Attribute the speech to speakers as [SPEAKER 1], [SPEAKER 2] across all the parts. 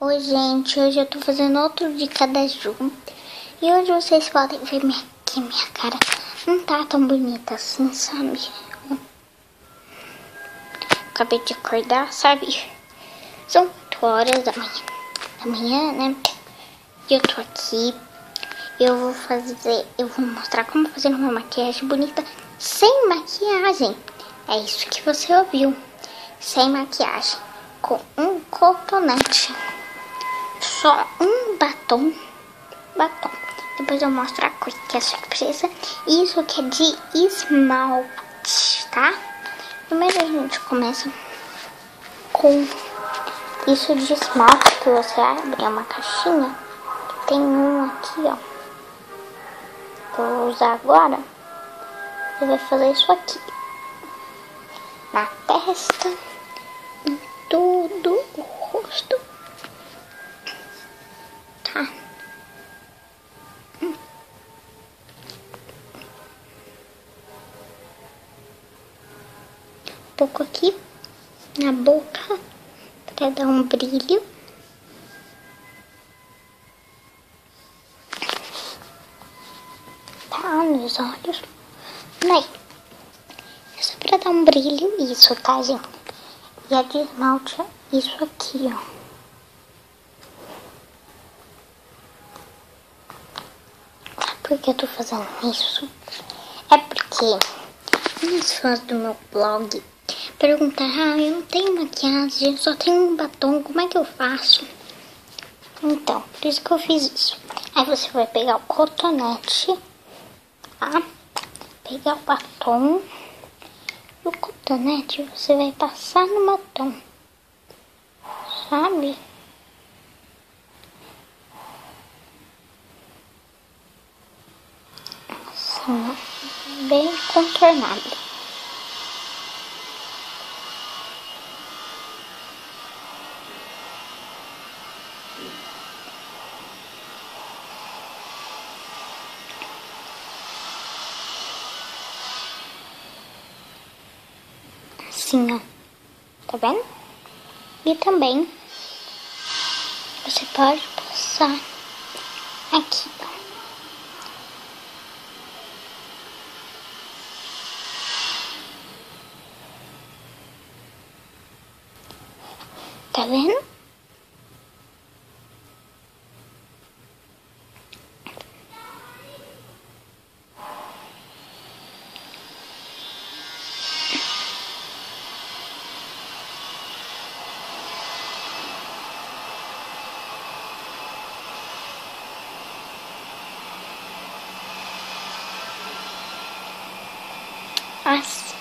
[SPEAKER 1] Oi, gente, hoje eu tô fazendo outro de cada jogo. E hoje vocês podem ver que minha cara não tá tão bonita assim, sabe? Acabei de acordar, sabe? São 8 horas da manhã, né? E eu tô aqui. Eu vou mostrar como fazer uma maquiagem bonita sem maquiagem. É isso que você ouviu. Sem maquiagem. Com um cotonete. Só um batom. Depois eu mostro a cor que é surpresa. Isso aqui é de esmalte, tá? Primeiro a gente começa com isso de esmalte que você abre, é uma caixinha. Tem um aqui, ó. Que eu vou usar agora. Você vai fazer isso aqui. Na testa, em todo o rosto. Tá? Um pouco aqui na boca para dar um brilho. Tá, nos olhos. Daí, isso para dar um brilho, isso, tá, gente? E a de esmalte é isso aqui, ó. Sabe por que eu tô fazendo isso? É porque os fãs do meu blog perguntaram: eu não tenho maquiagem, eu só tenho um batom, como é que eu faço? Então, por isso que eu fiz isso. Aí você vai pegar o cotonete, tá? Pegar o batom. E o cotonete você vai passar no batom, sabe? Assim, bem contornado. Assim, ó. Tá vendo? E também você pode passar aqui, ó. Tá vendo? Assim.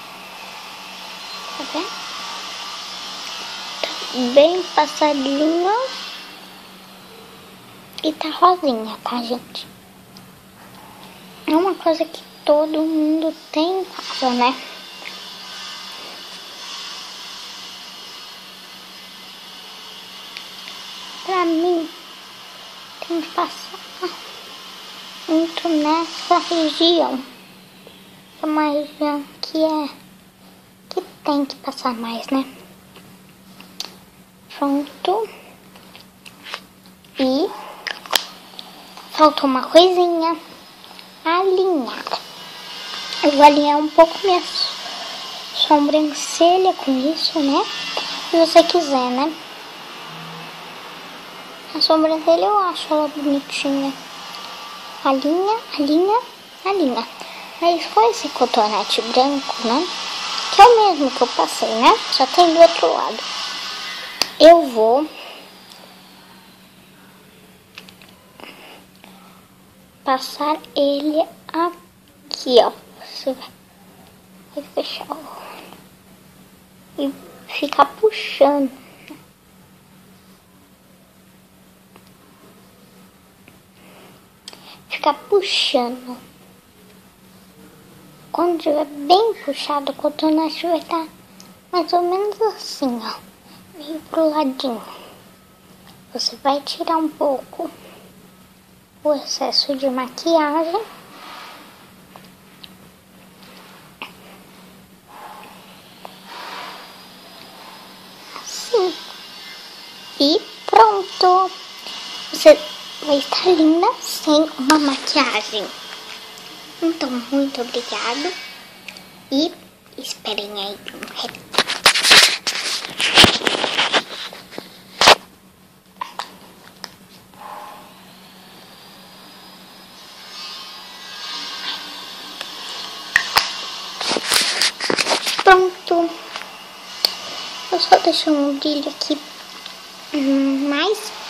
[SPEAKER 1] Tá vendo? Tá bem passadinho. E tá rosinha, tá, gente? É uma coisa que todo mundo tem em casa, né? Pra mim, tem que passar muito nessa região. É uma região que tem que passar mais, né? Pronto. E faltou uma coisinha. Alinhar. Eu vou alinhar um pouco minha sobrancelha com isso, né? Se você quiser, né? A sobrancelha eu acho ela bonitinha. Alinha. Mas com esse cotonete branco, né? Que é o mesmo que eu passei, né? Só tem do outro lado. Eu vou passar ele aqui, ó. Você vai fechar o olho e ficar puxando. Ficar puxando. Quando tiver bem puxado, o cotonete vai estar mais ou menos assim, ó. Meio pro ladinho. Você vai tirar um pouco o excesso de maquiagem. Assim. E pronto. pronto. Você vai estar linda sem uma maquiagem. Então, muito obrigado. E esperem aí um reto. Pronto. Eu só deixo um brilho aqui mais